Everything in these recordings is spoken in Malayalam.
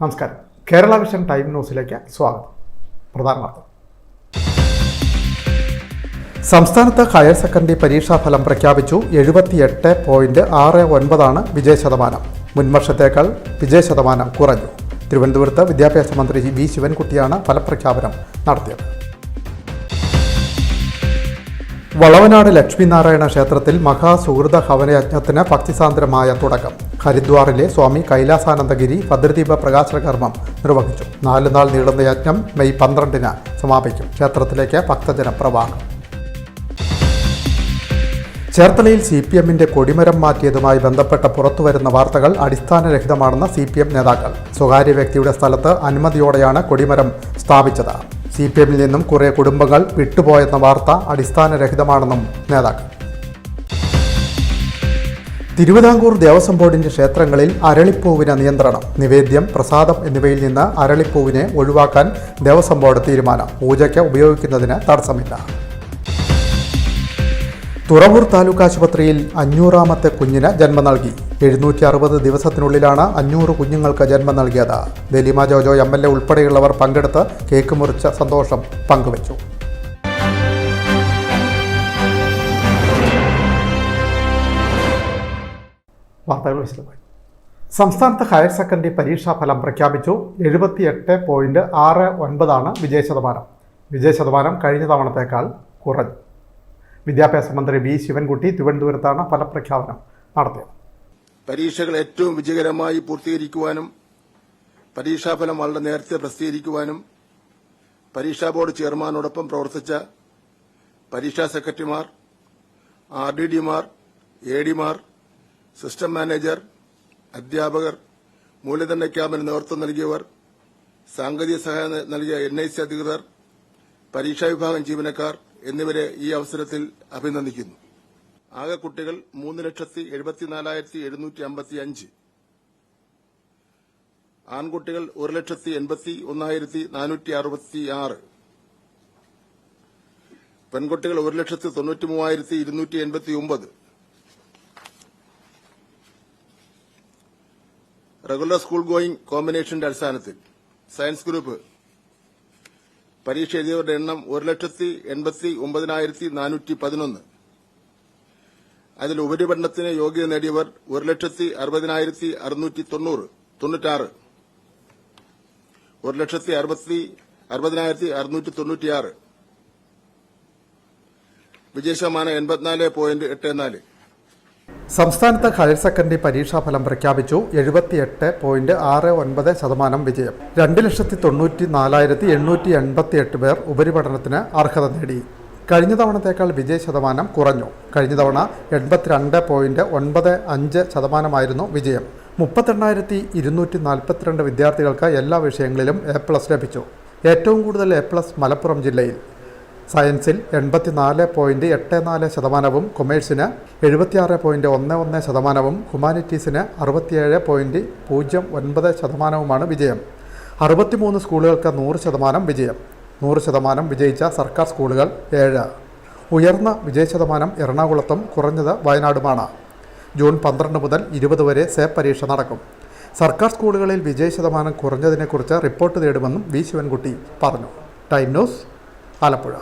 നമസ്കാരം. കേരള വിഷൻ ടൈം ന്യൂസിലേക്ക് സ്വാഗതം. പ്രധാന വാർത്തകൾ. സംസ്ഥാനത്ത് ഹയർ സെക്കൻഡറി പരീക്ഷാഫലം പ്രഖ്യാപിച്ചു. 78.69 വിജയശതമാനം. മുൻവർഷത്തേക്കാൾ വിജയശതമാനം കുറഞ്ഞു. തിരുവനന്തപുരത്ത് വിദ്യാഭ്യാസ മന്ത്രി വി ശിവൻകുട്ടിയാണ് ഫലപ്രഖ്യാപനം നടത്തിയത്. വളവനാട് ലക്ഷ്മിനാരായണ ക്ഷേത്രത്തിൽ മഹാസുഹൃത ഹവനയജ്ഞത്തിന് ഭക്തിസാന്ദ്രമായ തുടക്കം. ഹരിദ്വാറിലെ സ്വാമി കൈലാസാനന്ദഗിരി ഭദ്രദീപ പ്രകാശന കർമ്മം നിർവഹിച്ചു. 4 നാൾ നീളുന്ന യജ്ഞം മെയ് 12 സമാപിക്കും. ക്ഷേത്രത്തിലേക്ക് ഭക്തജന പ്രവാഹം. ചേർത്തലയിൽ CPMന്റെ കൊടിമരം മാറ്റിയതുമായി ബന്ധപ്പെട്ട പുറത്തുവരുന്ന വാർത്തകൾ അടിസ്ഥാനരഹിതമാണെന്ന് CPM നേതാക്കൾ. സ്വകാര്യ വ്യക്തിയുടെ സ്ഥലത്ത് അനുമതിയോടെയാണ് കൊടിമരം സ്ഥാപിച്ചത്. CPMൽ നിന്നും കുറേ കുടുംബങ്ങൾ വിട്ടുപോയെന്ന വാർത്ത അടിസ്ഥാനരഹിതമാണെന്നും നേതാക്കൾ. തിരുവിതാംകൂർ ദേവസ്വം ബോർഡിന്റെ ക്ഷേത്രങ്ങളിൽ അരളിപ്പൂവിന് നിയന്ത്രണം. നിവേദ്യം, പ്രസാദം എന്നിവയിൽ നിന്ന് അരളിപ്പൂവിനെ ഒഴിവാക്കാൻ ദേവസ്വം ബോർഡ് തീരുമാനം. പൂജയ്ക്ക് ഉപയോഗിക്കുന്നതിന് തടസ്സമില്ല. തുറവൂർ താലൂക്ക് ആശുപത്രിയിൽ 500ാമത്തെ കുഞ്ഞിന് ജന്മം നൽകി. 760 ദിവസത്തിനുള്ളിലാണ് 500 കുഞ്ഞുങ്ങൾക്ക് ജന്മം നൽകിയത്. ദലീമ ജോജോ MLA ഉൾപ്പെടെയുള്ളവർ പങ്കെടുത്ത് കേക്ക് മുറിച്ച സന്തോഷം പങ്കുവച്ചു. വാർത്തകൾ വിശദമായി. സംസ്ഥാനത്ത് ഹയർ സെക്കൻഡറി പരീക്ഷാഫലം പ്രഖ്യാപിച്ചു. 78.69 വിജയശതമാനം. വിജയശതമാനം കഴിഞ്ഞ തവണത്തേക്കാൾ കുറഞ്ഞു. വിദ്യാഭ്യാസ മന്ത്രി വി ശിവൻകുട്ടി തിരുവനന്തപുരത്താണ് ഫലപ്രഖ്യാപനം നടത്തിയത്. പരീക്ഷകൾ ഏറ്റവും വിജയകരമായി പൂർത്തീകരിക്കുവാനും പരീക്ഷാഫലം വളരെ നേരത്തെ പ്രസിദ്ധീകരിക്കുവാനും പരീക്ഷാ ബോർഡ് ചെയർമാനോടൊപ്പം പ്രവർത്തിച്ച പരീക്ഷാ സെക്രട്ടറിമാർ, RDDമാർ, ADമാർ, സിസ്റ്റം മാനേജർ, അധ്യാപകർ, മൂലധന ക്യാമ്പിന് നേതൃത്വം നൽകിയവർ, സാങ്കേതിക സഹായം നൽകിയ NIC അധികൃതർ, പരീക്ഷാ വിഭാഗം ജീവനക്കാർ എന്നിവരെ ഈ അവസരത്തിൽ അഭിനന്ദിക്കുന്നു. ആകെ കുട്ടികൾ 3,74,755, ആൺകുട്ടികൾ 1,81,466, പെൺകുട്ടികൾ 1,93,289. റെഗുലർ സ്കൂൾ ഗോയിങ് കോമ്പിനേഷന്റെ അടിസ്ഥാനത്തിൽ സയൻസ് ഗ്രൂപ്പ് പരീക്ഷ എഴുതിയവരുടെ എണ്ണം 1,89,411. അതിൽ ഉപരിപഠനത്തിന് യോഗ്യത നേടിയവർ 1,60,696, 1,60,696. വിജയശതമാനം 84.84. സംസ്ഥാനത്ത് ഹയർ സെക്കൻഡറി പരീക്ഷാഫലം പ്രഖ്യാപിച്ചു. 78.69% വിജയം. 2,94,888 പേർ ഉപരിപഠനത്തിന് അർഹത നേടി. കഴിഞ്ഞ തവണത്തേക്കാൾ വിജയശതമാനം കുറഞ്ഞു. കഴിഞ്ഞ തവണ 82.95% വിജയം. 38,242 വിദ്യാർത്ഥികൾക്ക് എല്ലാ വിഷയങ്ങളിലും A+ ലഭിച്ചു. ഏറ്റവും കൂടുതൽ A+ മലപ്പുറം ജില്ലയിൽ. സയൻസിൽ 84.84%, കൊമേഴ്സിന് 76.11%, ഹ്യൂമാനിറ്റീസിന് 67.09% വിജയം. 63 സ്കൂളുകൾക്ക് 100% വിജയം. 100% വിജയിച്ച സർക്കാർ സ്കൂളുകൾ 7. ഉയർന്ന വിജയശതമാനം എറണാകുളത്തും കുറഞ്ഞത് വയനാടുമാണ്. ജൂൺ 12 മുതൽ 20 വരെ SAP പരീക്ഷ നടക്കും. സർക്കാർ സ്കൂളുകളിൽ വിജയശതമാനം കുറഞ്ഞതിനെക്കുറിച്ച് റിപ്പോർട്ട് തേടുമെന്നും വി ശിവൻകുട്ടി പറഞ്ഞു. Time news, Alappuzha.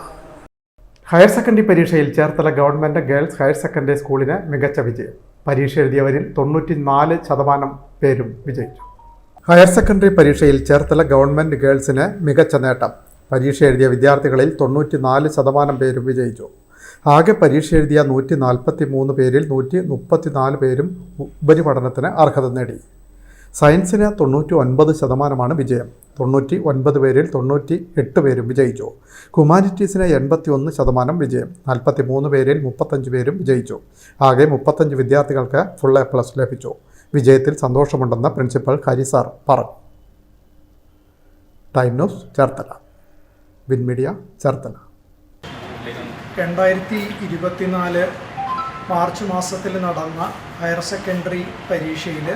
Higher secondary പരീക്ഷയിൽ Cherthala government girls higher secondary സ്കൂളിന് മികച്ച വിജയം. പരീക്ഷ എഴുതിയവരിൽ 94% പേരും വിജയിച്ചു. ഹയർ സെക്കൻഡറി പരീക്ഷയിൽ ചേർത്തല ഗവൺമെൻറ് ഗേൾസിന് മികച്ച നേട്ടം. പരീക്ഷ എഴുതിയ വിദ്യാർത്ഥികളിൽ 94% പേരും വിജയിച്ചു. ആകെ പരീക്ഷ എഴുതിയ 143 പേരിൽ 134 പേരും ഉപരിപഠനത്തിന് അർഹത നേടി. സയൻസിന് 99% വിജയം. 99 പേരിൽ 98 പേരും വിജയിച്ചു. ഹ്യൂമാനിറ്റീസിന് 81% വിജയം. 43 പേരിൽ 35 പേരും വിജയിച്ചു. ആകെ 35 വിദ്യാർത്ഥികൾക്ക് ഫുൾ A+ ലഭിച്ചു. വിജയത്തിൽ സന്തോഷമുണ്ടെന്ന് പ്രിൻസിപ്പൽ ഹരിസാർ പറഞ്ഞു. Time news, Cherthala. Win media, Cherthala. 2024 March മാസത്തിൽ നടന്ന ഹയർ സെക്കൻഡറി പരീക്ഷയിൽ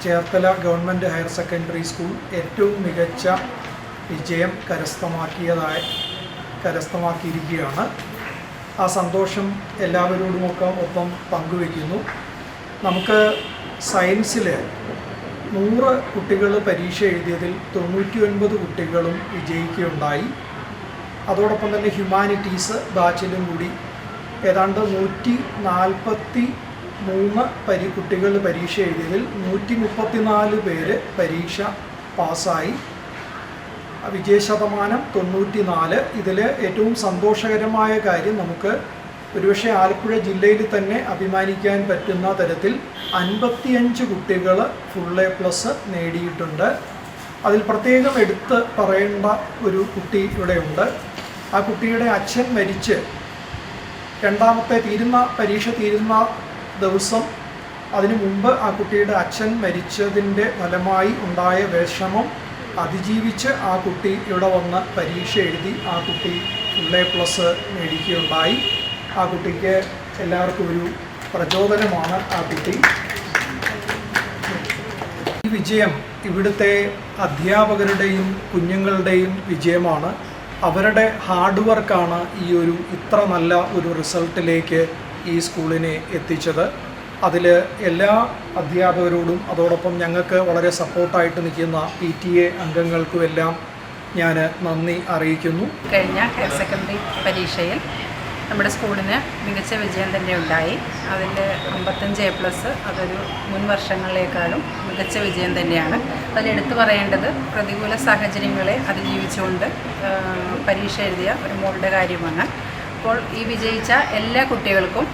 Cherthala government higher secondary school ഏറ്റവും മികച്ച വിജയം കരസ്ഥമാക്കിയിരിക്കുകയാണ്. ആ സന്തോഷം എല്ലാവരോടുമൊക്കെ ഒപ്പം പങ്കുവയ്ക്കുന്നു. നമുക്ക് സയൻസിൽ 100 കുട്ടികൾ പരീക്ഷ എഴുതിയതിൽ 99 കുട്ടികളും വിജയിക്കുകയുണ്ടായി. അതോടൊപ്പം തന്നെ ഹ്യൂമാനിറ്റീസ് ബാച്ചിലും കൂടി ഏതാണ്ട് 143 കുട്ടികൾ പരീക്ഷ എഴുതിയതിൽ 134 പേര് പരീക്ഷ പാസ്സായി. വിജയശതമാനം 94. ഇതിൽ ഏറ്റവും സന്തോഷകരമായ കാര്യം നമുക്ക് ഒരുപക്ഷെ ആലപ്പുഴ ജില്ലയിൽ തന്നെ അഭിമാനിക്കാൻ പറ്റുന്ന തരത്തിൽ 55 കുട്ടികൾ ഫുൾ എ പ്ലസ് നേടിയിട്ടുണ്ട്. അതിൽ പ്രത്യേകം എടുത്ത് പറയേണ്ട ഒരു കുട്ടി ഇവിടെയുണ്ട്. ആ കുട്ടിയുടെ അച്ഛൻ മരിച്ച് പരീക്ഷ തീരുന്ന ദിവസം അതിനു മുമ്പ് ആ കുട്ടിയുടെ അച്ഛൻ മരിച്ചതിൻ്റെ ഫലമായി ഉണ്ടായ വിഷമം അതിജീവിച്ച് ആ കുട്ടി ഇവിടെ വന്ന് പരീക്ഷ എഴുതി ആ കുട്ടി ഫുൾ എ പ്ലസ് നേടിക്കുകയുണ്ടായി. ആ കുട്ടിക്ക് എല്ലാവർക്കും ഒരു പ്രചോദനമാണ് ആ കുട്ടി. ഈ വിജയം ഇവിടുത്തെ അധ്യാപകരുടെയും കുഞ്ഞുങ്ങളുടെയും വിജയമാണ്. അവരുടെ ഹാർഡ് വർക്കാണ് ഈ ഇത്ര നല്ല ഒരു റിസൾട്ടിലേക്ക് ഈ സ്കൂളിനെ എത്തിച്ചത്. അതിൽ എല്ലാ അധ്യാപകരോടും അതോടൊപ്പം ഞങ്ങൾക്ക് വളരെ സപ്പോർട്ടായിട്ട് നിൽക്കുന്ന PTA അംഗങ്ങൾക്കുമെല്ലാം ഞാൻ നന്ദി അറിയിക്കുന്നു. കഴിഞ്ഞ ഹയർ സെക്കൻഡറി പരീക്ഷയിൽ നമ്മുടെ സ്കൂളിന് മികച്ച വിജയം തന്നെ ഉണ്ടായി. അതിൽ 55 A+, അതൊരു മുൻ വർഷങ്ങളിലേക്കാളും മികച്ച വിജയം തന്നെയാണ്. അതിലെടുത്തു പറയേണ്ടത് പ്രതികൂല സാഹചര്യങ്ങളെ അതിജീവിച്ചുകൊണ്ട് പരീക്ഷ എഴുതിയ ഒരു മോളുടെ കാര്യമാണ്. അപ്പോൾ ഈ വിജയിച്ച എല്ലാ കുട്ടികൾക്കും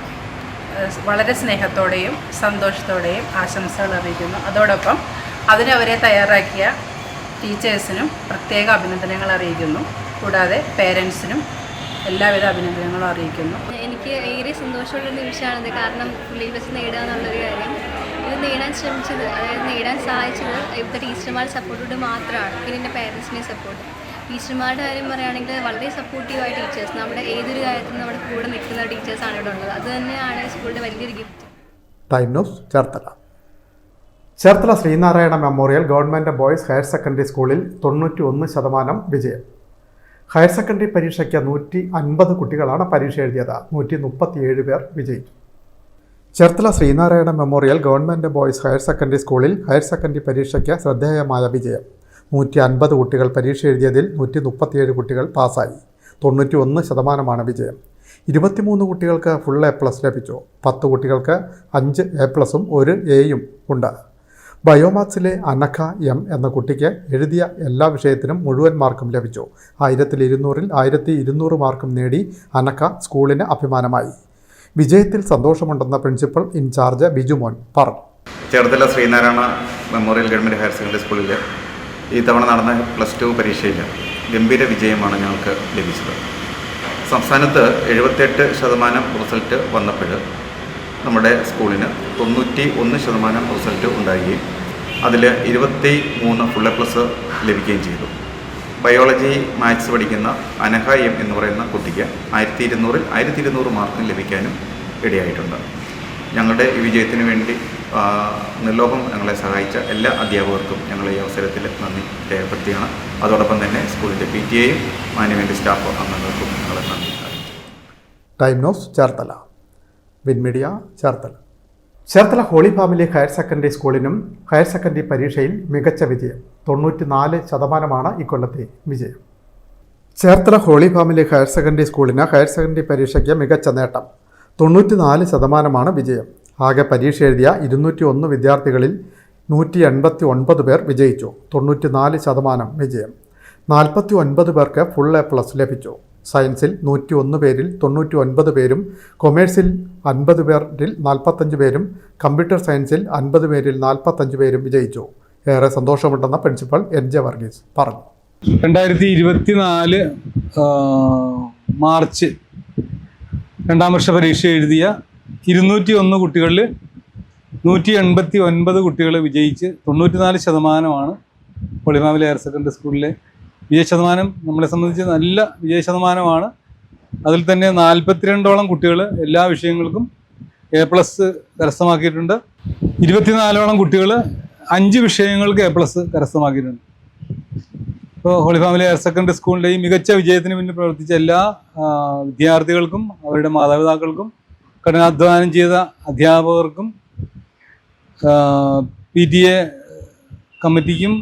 വളരെ സ്നേഹത്തോടെയും സന്തോഷത്തോടെയും ആശംസകൾ അറിയിക്കുന്നു. അതോടൊപ്പം അതിനവരെ തയ്യാറാക്കിയ ടീച്ചേഴ്സിനും പ്രത്യേക അഭിനന്ദനങ്ങൾ അറിയിക്കുന്നു. കൂടാതെ പേരൻസിനും എല്ലാവിധ അഭിനന്ദനങ്ങളും അറിയിക്കുന്നു. എനിക്ക് ഏറെ സന്തോഷമുള്ള നിമിഷമാണിത്. കാരണം ഫുൾ എ പ്ലസ് നേടുക എന്നുള്ളൊരു കാര്യം ഇത് നേടാൻ ശ്രമിച്ചത്, അതായത് നേടാൻ സഹായിച്ചത് ഇവിടുത്തെ ടീച്ചർമാരുടെ സപ്പോർട്ടോട് മാത്രമാണ്. പിന്നെ എൻ്റെ പേരൻസിൻ്റെ സപ്പോർട്ട്. ടീച്ചർമാരുടെ കാര്യം പറയുകയാണെങ്കിൽ വളരെ സപ്പോർട്ടീവായ ടീച്ചേഴ്സ്, നമ്മുടെ ഏതൊരു കാര്യത്തിനും നമ്മുടെ കൂടെ നിൽക്കുന്ന ടീച്ചേഴ്സാണ് ഇവിടെ ഉള്ളത്. അത് തന്നെയാണ് സ്കൂളിൻ്റെ വലിയൊരു gift. Time news Cherthala. Cherthala Sreenarayana memorial government boys higher secondary സ്കൂളിൽ 91% വിജയം. ഹയർ സെക്കൻഡറി പരീക്ഷയ്ക്ക് 150 കുട്ടികളാണ് പരീക്ഷ എഴുതിയത്. 137 പേർ വിജയിച്ചു. Cherthala Sreenarayana memorial government boys higher secondary സ്കൂളിൽ ഹയർ സെക്കൻഡറി പരീക്ഷയ്ക്ക് ശ്രദ്ധേയമായ വിജയം. 150 കുട്ടികൾ പരീക്ഷ എഴുതിയതിൽ 137 കുട്ടികൾ പാസ്സായി. 91% വിജയം. 23 കുട്ടികൾക്ക് ഫുൾ എ പ്ലസ് ലഭിച്ചു. 10 കുട്ടികൾക്ക് 5 A+ഉം 1 Aയും ഉണ്ട്. ബയോമാത്സിലെ അനഖ M എന്ന കുട്ടിക്ക് എഴുതിയ എല്ലാ വിഷയത്തിനും മുഴുവൻ മാർക്കും ലഭിച്ചു. 1200-ൽ 1200 മാർക്കും നേടി അനഖ സ്കൂളിന് അഭിമാനമായി. വിജയത്തിൽ സന്തോഷമുണ്ടെന്ന പ്രിൻസിപ്പൽ ഇൻചാർജ് ബിജുമോൻ പറഞ്ഞു. Cherthala Sreenarayana memorial government higher secondary സ്കൂളിൽ ഈ തവണ നടന്ന +2 പരീക്ഷയിൽ ഗംഭീര വിജയമാണ് ഞങ്ങൾക്ക് ലഭിച്ചത്. സംസ്ഥാനത്ത് 78% റിസൾട്ട് വന്നപ്പോൾ നമ്മുടെ സ്കൂളിന് 91% റിസൾട്ട് ഉണ്ടാകുകയും അതിൽ 23 ഫുൾ എ പ്ലസ് ലഭിക്കുകയും ചെയ്തു. ബയോളജി മാത്സ് പഠിക്കുന്ന അനഹ M എന്ന് പറയുന്ന കുട്ടിക്ക് 1200-ൽ 1200 മാർക്ക് ലഭിക്കാനും ഇടയായിട്ടുണ്ട്. ഞങ്ങളുടെ ഈ വിജയത്തിന് വേണ്ടി നിർലോഭം ഞങ്ങളെ സഹായിച്ച എല്ലാ അധ്യാപകർക്കും ഞങ്ങൾ ഈ അവസരത്തിൽ നന്ദി രേഖപ്പെടുത്തുകയാണ്. അതോടൊപ്പം തന്നെ സ്കൂളിൻ്റെ PTA-യും മാനേജ്മെൻറ്റ് സ്റ്റാഫ് അംഗങ്ങൾക്കും ഞങ്ങളെ നന്ദി അറിയിച്ചു. Time news Cherthala. Win Media Cherthala. Cherthala holy family higher secondary സ്കൂളിനും ഹയർ സെക്കൻഡറി പരീക്ഷയിൽ മികച്ച വിജയം. 94% ഇക്കൊല്ലത്തെ വിജയം. Cherthala holy family higher secondary സ്കൂളിന് ഹയർ സെക്കൻഡറി പരീക്ഷയ്ക്ക് മികച്ച നേട്ടം. 94% വിജയം. ആകെ പരീക്ഷ എഴുതിയ 201 വിദ്യാർത്ഥികളിൽ 189 പേർ വിജയിച്ചു. 94% വിജയം. 49 പേർക്ക് ഫുൾ എ പ്ലസ് ലഭിച്ചു. സയൻസിൽ 101 പേരിൽ 99 പേരും, കൊമേഴ്സിൽ 50 പേരിൽ 45 പേരും, കമ്പ്യൂട്ടർ സയൻസിൽ 50 പേരിൽ 45 പേരും വിജയിച്ചു. ഏറെ സന്തോഷമുണ്ടെന്ന് പ്രിൻസിപ്പൽ NJ വർഗീസ് പറഞ്ഞു. 2024 മാർച്ച് 2ാം വർഷ പരീക്ഷ എഴുതിയ 201 കുട്ടികളിൽ 189 കുട്ടികൾ വിജയിച്ച് 94% ഹോളി ഫാമിലി ഹയർ സെക്കൻഡറി സ്കൂളിലെ വിജയശതമാനം. നമ്മളെ സംബന്ധിച്ച് നല്ല വിജയശതമാനമാണ്. അതിൽ തന്നെ 42ഓളം കുട്ടികൾ എല്ലാ വിഷയങ്ങൾക്കും A+ കരസ്ഥമാക്കിയിട്ടുണ്ട്. 24ഓളം കുട്ടികൾ 5 വിഷയങ്ങൾക്ക് A+ കരസ്ഥമാക്കിയിട്ടുണ്ട്. ഇപ്പോൾ ഹോളി ഫാമിലി ഹയർ സെക്കൻഡറി സ്കൂളിൻ്റെ ഈ മികച്ച വിജയത്തിന് പിന്നിൽ പ്രവർത്തിച്ച എല്ലാ വിദ്യാർത്ഥികൾക്കും അവരുടെ മാതാപിതാക്കൾക്കും കഠിനാധ്വാനം ചെയ്ത അധ്യാപകർക്കും PTA കമ്മിറ്റിക്കും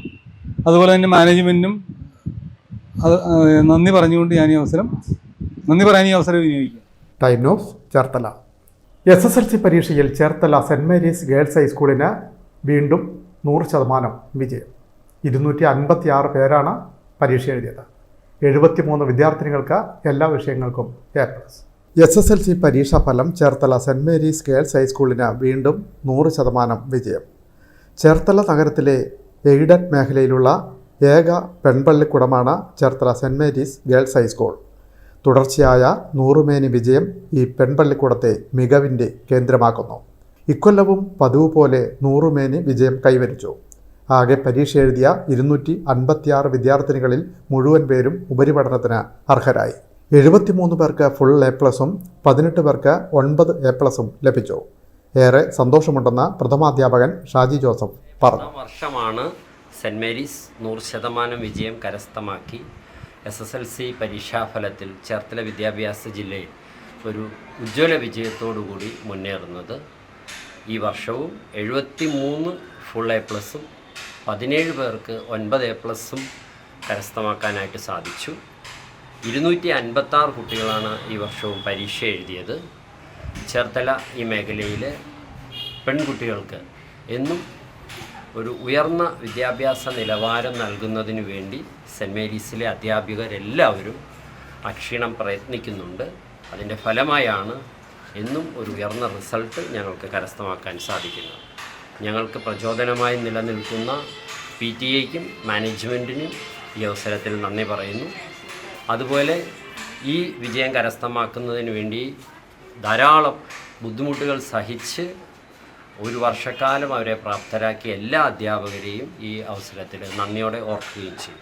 അതുപോലെ തന്നെ മാനേജ്മെൻറ്റിനും അത് നന്ദി പറഞ്ഞുകൊണ്ട് നന്ദി പറയാൻ ഈ അവസരം വിനിയോഗിക്കുക. Time news Cherthala. SSLC പരീക്ഷയിൽ ചേർത്തല സെൻറ് മേരീസ് ഗേൾസ് ഹൈസ്കൂളിന് വീണ്ടും 100% വിജയം. 256 പേരാണ് പരീക്ഷ എഴുതിയത്. 73 വിദ്യാർത്ഥിനികൾക്ക് എല്ലാ വിഷയങ്ങൾക്കും A+. SSLC പരീക്ഷാ ഫലം ചേർത്തല സെൻറ് മേരീസ് ഗേൾസ് ഹൈസ്കൂളിന് വീണ്ടും 100% വിജയം. ചേർത്തല നഗരത്തിലെ എയ്ഡഡ് മേഖലയിലുള്ള ഏക പെൺപള്ളിക്കൂടമാണ് Cherthala cent Mary's girls high school. തുടർച്ചയായ 100 മേനി വിജയം ഈ പെൺപള്ളിക്കൂടത്തെ മികവിൻ്റെ കേന്ദ്രമാക്കുന്നു. ഇക്കൊല്ലവും പതിവ് പോലെ 100 മേനി വിജയം കൈവരിച്ചു. ആകെ പരീക്ഷ എഴുതിയ 256 വിദ്യാർത്ഥിനികളിൽ മുഴുവൻ പേരും ഉപരിപഠനത്തിന് അർഹരായി. 73 പേർക്ക് ഫുൾ A+, 18 പേർക്ക് 9 A+ ലഭിച്ചു. ഏറെ സന്തോഷമുണ്ടെന്ന് പ്രഥമാധ്യാപകൻ ഷാജി ജോസഫ് പറഞ്ഞു. വർഷമാണ് സെൻറ് മേരീസ് 100% വിജയം കരസ്ഥമാക്കി SSLC പരീക്ഷാഫലത്തിൽ ചേർത്തല വിദ്യാഭ്യാസ ജില്ലയിൽ ഒരു ഉജ്ജ്വല വിജയത്തോടുകൂടി മുന്നേറുന്നത്. ഈ വർഷവും 73 ഫുൾ A+, 17 പേർക്ക് 9 A+ കരസ്ഥമാക്കാനായിട്ട് സാധിച്ചു. 256 കുട്ടികളാണ് ഈ വർഷവും പരീക്ഷ എഴുതിയത്. ചേർത്തല ഈ മേഖലയിലെ പെൺകുട്ടികൾക്ക് എന്നും ഒരു ഉയർന്ന വിദ്യാഭ്യാസ നിലവാരം നൽകുന്നതിനു വേണ്ടി സെൻറ് മേരീസിലെ അധ്യാപകരെല്ലാവരും അക്ഷീണം പ്രയത്നിക്കുന്നുണ്ട്. അതിൻ്റെ ഫലമായാണ് എന്നും ഒരു ഉയർന്ന റിസൾട്ട് ഞങ്ങൾക്ക് കരസ്ഥമാക്കാൻ സാധിക്കുന്നത്. ഞങ്ങൾക്ക് പ്രചോദനമായി നിലനിൽക്കുന്ന PTA-ക്കും മാനേജ്മെൻറ്റിനും ഈ അവസരത്തിൽ നന്ദി പറയുന്നു. അതുപോലെ ഈ വിജയം കരസ്ഥമാക്കുന്നതിന് വേണ്ടി ധാരാളം ബുദ്ധിമുട്ടുകൾ സഹിച്ച് ഒരു വർഷക്കാലം അവരെ പ്രാപ്തരാക്കിയ എല്ലാ അധ്യാപകരെയും ഈ അവസരത്തിൽ നന്ദിയോടെ ഓർക്കുകയും ചെയ്യും.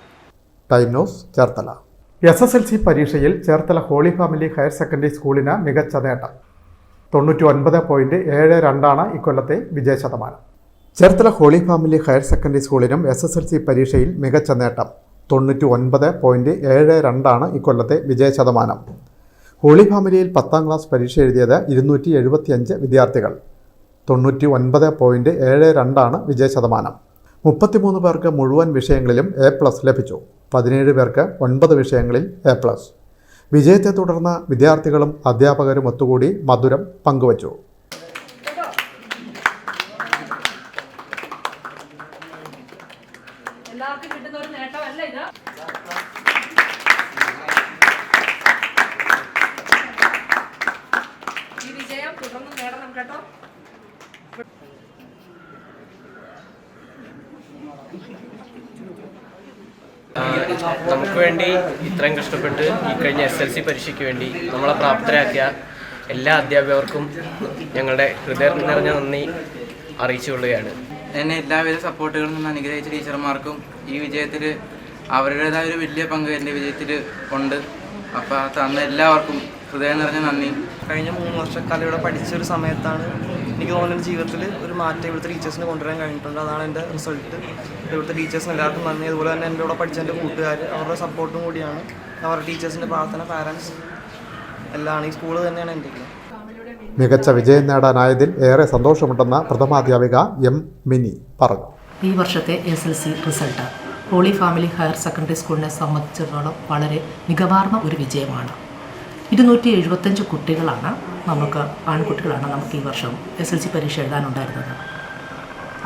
Time news Cherthala. SSLC പരീക്ഷയിൽ Cherthala holy family higher secondary സ്കൂളിന് മികച്ച നേട്ടം. 99.72 ഇക്കൊല്ലത്തെ വിജയശതമാനം. Cherthala holy family higher secondary സ്കൂളിനും SSLC പരീക്ഷയിൽ മികച്ച നേട്ടം. 99.72 ഇക്കൊല്ലത്തെ വിജയശതമാനം. ഹോളി ഫാമിലിയിൽ 10ാം ക്ലാസ് പരീക്ഷ എഴുതിയത് 275 വിദ്യാർത്ഥികൾ. 99.72 വിജയശതമാനം. 33 പേർക്ക് മുഴുവൻ വിഷയങ്ങളിലും A+ ലഭിച്ചു. 17 പേർക്ക് 9 വിഷയങ്ങളിൽ A+. വിജയത്തെ തുടർന്ന് വിദ്യാർത്ഥികളും അധ്യാപകരും ഒത്തുകൂടി മധുരം പങ്കുവച്ചു. നമുക്ക് വേണ്ടി ഇത്രയും കഷ്ടപ്പെട്ട് ഈ കഴിഞ്ഞ SSLC പരീക്ഷയ്ക്ക് വേണ്ടി നമ്മളെ പ്രാപ്തരാക്കിയ എല്ലാ അധ്യാപകർക്കും ഞങ്ങളുടെ ഹൃദയം നിറഞ്ഞ നന്ദി അറിയിച്ചുകൊള്ളുകയാണ്. എന്നെ എല്ലാവിധ സപ്പോർട്ടുകളിൽ നിന്ന് അനുഗ്രഹിച്ച ടീച്ചർമാർക്കും ഈ വിജയത്തിൽ അവരുടേതായ ഒരു വലിയ പങ്ക് എൻ്റെ വിജയത്തിൽ ഉണ്ട്. അപ്പോൾ തന്ന എല്ലാവർക്കും ഹൃദയം നിറഞ്ഞ നന്ദി. കഴിഞ്ഞ 3 വർഷക്കാലം ഇവിടെ പഠിച്ചൊരു സമയത്താണ് എനിക്ക് തോന്നുന്നത് ജീവിതത്തിൽ ഒരു മാറ്റം ഇവിടുത്തെ ടീച്ചേഴ്സിന് കൊണ്ടുവരാൻ കഴിഞ്ഞിട്ടുണ്ട്. അതാണ് എൻ്റെ റിസൾട്ട്. ഇവിടുത്തെ ടീച്ചേഴ്സിന് എല്ലാവർക്കും നന്ദി. അതുപോലെ തന്നെ എൻ്റെ കൂടെ പഠിച്ച എൻ്റെ കൂട്ടുകാർ, അവരുടെ സപ്പോർട്ടും കൂടിയാണ്. അവരുടെ ടീച്ചേഴ്സിൻ്റെ പ്രാർത്ഥന, പാരൻസ് എല്ലാം ഈ സ്കൂൾ തന്നെയാണ് എൻ്റെ. മികച്ച വിജയം നേടാനായതിൽ ഏറെ സന്തോഷമുണ്ടെന്ന് പ്രഥമാധ്യാപിക M. മിനി പറഞ്ഞു. ഈ വർഷത്തെ SSLC result holy family higher secondary സ്കൂളിനെ സംബന്ധിച്ചിടത്തോളം വളരെ മികവാർന്ന ഒരു വിജയമാണ്. 275 കുട്ടികളാണ് ആൺകുട്ടികളാണ് നമുക്ക് ഈ വർഷം SSLC പരീക്ഷ എഴുതാനുണ്ടായിരുന്നത്.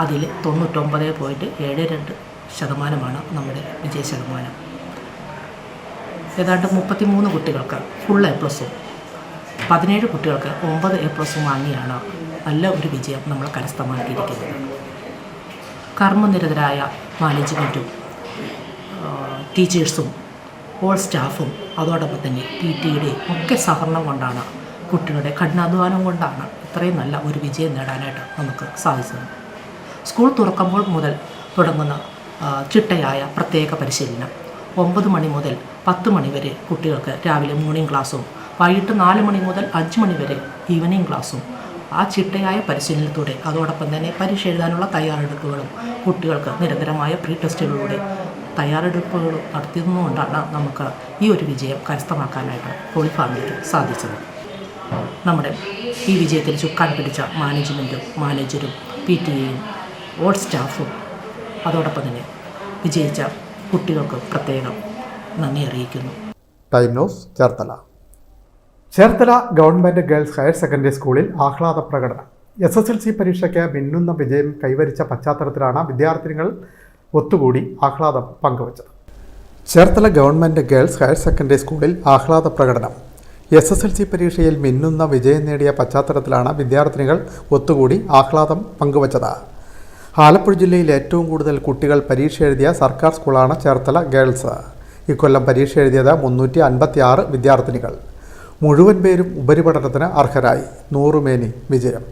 അതിൽ 99.72% നമ്മുടെ വിജയ ശതമാനം. ഏതാണ്ട് 33 കുട്ടികൾക്ക് ഫുൾ A+, 17 കുട്ടികൾക്ക് 9 A+ വാങ്ങിയാണ് നല്ല ഒരു വിജയം നമ്മൾ കരസ്ഥമാക്കിയിരിക്കുന്നത്. കർമ്മനിരതരായ മാനേജ്മെൻറ്റും ടീച്ചേഴ്സും ഓൾ സ്റ്റാഫും അതോടൊപ്പം തന്നെ PTA-യുടെയും ഒക്കെ സഹകരണം കൊണ്ടാണ്, കുട്ടികളുടെ കഠിനാധ്വാനം കൊണ്ടാണ് ഇത്രയും നല്ല ഒരു വിജയം നേടാനായിട്ട് നമുക്ക് സാധിച്ചത്. സ്കൂൾ തുറക്കുമ്പോൾ മുതൽ തുടങ്ങുന്ന ചിട്ടയായ പ്രത്യേക പരിശീലനം 9 മണി മുതൽ 10 മണി വരെ കുട്ടികൾക്ക് രാവിലെ മോർണിംഗ് ക്ലാസ്സും വൈകിട്ട് 4 മണി മുതൽ 5 മണി വരെ ഈവനിങ് ക്ലാസ്സും ആ ചിട്ടയായ പരിശീലനത്തോടെ അതോടൊപ്പം തന്നെ പരീക്ഷ എഴുതാനുള്ള തയ്യാറെടുപ്പുകളും കുട്ടികൾക്ക് നിരന്തരമായ പ്രീ ടെസ്റ്റുകളിലൂടെ തയ്യാറെടുപ്പുകൾ നടത്തുന്നതുകൊണ്ടാണ് നമുക്ക് ഈ ഒരു വിജയം കരസ്ഥമാക്കാനായിട്ട് ഹോളി ഫാമിലിക്ക് സാധിച്ചത്. നമ്മുടെ ഈ വിജയത്തിൽ ചുക്കാൻ പിടിച്ച മാനേജ്മെൻറ്റും മാനേജരും PTA-യും ഓൾ സ്റ്റാഫും അതോടൊപ്പം തന്നെ വിജയിച്ച കുട്ടികൾക്ക് പ്രത്യേകം നന്ദി അറിയിക്കുന്നു. Time news Cherthala. Cherthala government girls higher secondary സ്കൂളിൽ ആഹ്ലാദ പ്രകടനം. SSLC പരീക്ഷയ്ക്ക് മിന്നുന്ന വിജയം കൈവരിച്ച പശ്ചാത്തലത്തിലാണ് വിദ്യാർത്ഥിനികൾ ഒത്തുകൂടി ആഹ്ലാദം പങ്കുവച്ചത്. Cherthala government girls higher secondary സ്കൂളിൽ ആഹ്ലാദ പ്രകടനം. SSLC പരീക്ഷയിൽ മിന്നുന്ന വിജയം നേടിയ പശ്ചാത്തലത്തിലാണ് വിദ്യാർത്ഥിനികൾ ഒത്തുകൂടി ആഹ്ലാദം പങ്കുവച്ചത്. ആലപ്പുഴ ജില്ലയിൽ ഏറ്റവും കൂടുതൽ കുട്ടികൾ പരീക്ഷ എഴുതിയ സർക്കാർ സ്കൂളാണ് ചേർത്തല ഗേൾസ്. ഇക്കൊല്ലം പരീക്ഷ എഴുതിയത് 356 വിദ്യാർത്ഥിനികൾ. മുഴുവൻ പേരും ഉപരിപഠനത്തിന് അർഹരായി. 100 മേനി വിജയം.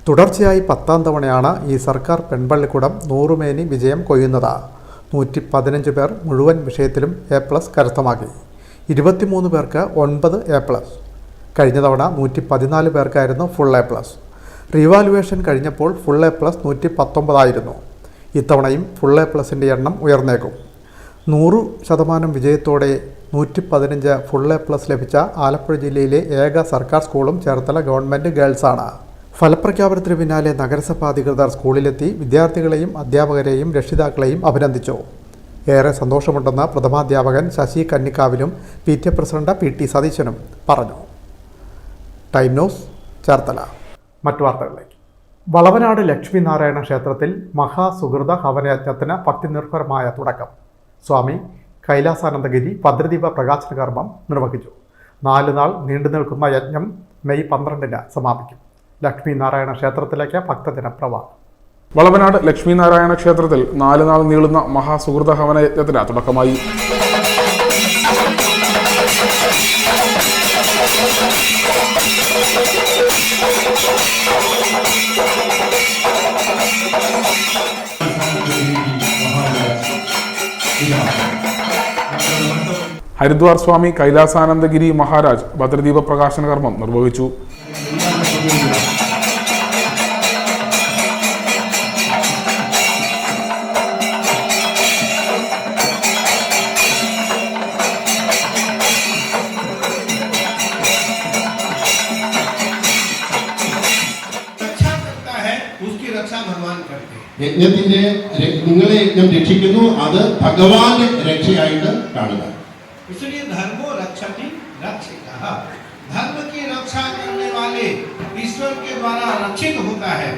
തുടർച്ചയായി 10ാം തവണയാണ് ഈ സർക്കാർ പെൺപള്ളിക്കൂടം 100 മേനി വിജയം കൊയ്യുന്നത്. 115 പേർ മുഴുവൻ വിഷയത്തിലും A+ കരസ്ഥമാക്കി. 23 പേർക്ക് 9 A+. കഴിഞ്ഞ തവണ 114 പേർക്കായിരുന്നു ഫുൾ A+. റീവാലുവേഷൻ കഴിഞ്ഞപ്പോൾ ഫുൾ A+ 119 ആയിരുന്നു. ഇത്തവണയും ഫുൾ A+ൻ്റെ എണ്ണം ഉയർന്നേക്കും. 100% വിജയത്തോടെ 115 ഫുൾ A+ ലഭിച്ച ആലപ്പുഴ ജില്ലയിലെ ഏക സർക്കാർ സ്കൂളും ചേർത്തല ഗവൺമെൻറ് ഗേൾസാണ്. ഫലപ്രഖ്യാപനത്തിന് പിന്നാലെ നഗരസഭാ അധികൃതർ സ്കൂളിലെത്തി വിദ്യാർത്ഥികളെയും അധ്യാപകരെയും രക്ഷിതാക്കളെയും അഭിനന്ദിച്ചു. ഏറെ സന്തോഷമുണ്ടെന്ന് പ്രഥമാധ്യാപകൻ ശശി കന്നിക്കാവിലും PTA പ്രസിഡന്റ് PT സതീശനും പറഞ്ഞു. Time news Cherthala. മറ്റു വാർത്തകളിലേക്ക്. വളവനാട് ലക്ഷ്മിനാരായണ ക്ഷേത്രത്തിൽ മഹാസുഹൃത ഹവനയജ്ഞത്തിന് ഭക്തിനിർഭരമായ തുടക്കം. സ്വാമി കൈലാസാനന്ദഗിരി ഭദ്രദീപ പ്രകാശന കർമ്മം നിർവഹിച്ചു. 4 നാൾ നീണ്ടുനിൽക്കുന്ന യജ്ഞം മെയ് 12-ന് സമാപിക്കും. ലക്ഷ്മിനാരായണ ക്ഷേത്രത്തിലേക്ക് ഭക്തജന പ്രവാഹം. വളവനാട് ലക്ഷ്മിനാരായണ ക്ഷേത്രത്തിൽ 4 നാൾ നീളുന്ന മഹാസുഹൃത ഹവന യജ്ഞത്തിന് തുടക്കമായി. ഹരിദ്വാർ സ്വാമി കൈലാസാനന്ദഗിരി മഹാരാജ് ഭദ്രദീപ പ്രകാശന കർമ്മം നിർവഹിച്ചു. യജ്ഞത്തിന്റെ നിങ്ങളെ യജ്ഞം രക്ഷിക്കുന്നു, അത് ഭഗവാന്റെ രക്ഷയായിട്ട് കാണുക. धर्मो रक्षति रक्षितः, धर्म की रक्षा करने वाले ईश्वर के द्वारा रक्षित होता है.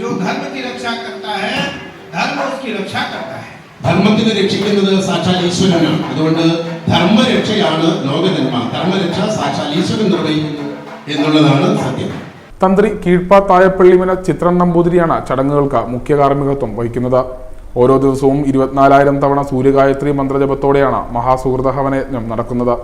जो धर्म की रक्षा करता है, धर्म उसकी रक्षा करता है. ധർമ്മത്തിനെ രക്ഷിക്കുന്നത് സാക്ഷാൽ ഈശ്വരനാണ്. അതുകൊണ്ട് ധർമ്മരക്ഷയാണ് ലോകധർമ്മ. ധർമ്മരക്ഷ സാക്ഷാൽ ഈശ്വരൻ നിർവഹിക്കുന്നു എന്നുള്ളതാണ് സത്യം. തന്ത്രി കീഴ്പ്പാത്തായപ്പള്ളിമന ചിത്രൻ നമ്പൂതിരിയാണ് ചടങ്ങുകൾക്ക് മുഖ്യ കാർമ്മികത്വം വഹിക്കുന്നത്. ഓരോ ദിവസവും 24,000 തവണ സൂര്യഗായത്രി മന്ത്രജപത്തോടെയാണ് മഹാസുഹൃത ഹവനയജ്ഞം നടക്കുന്നത്.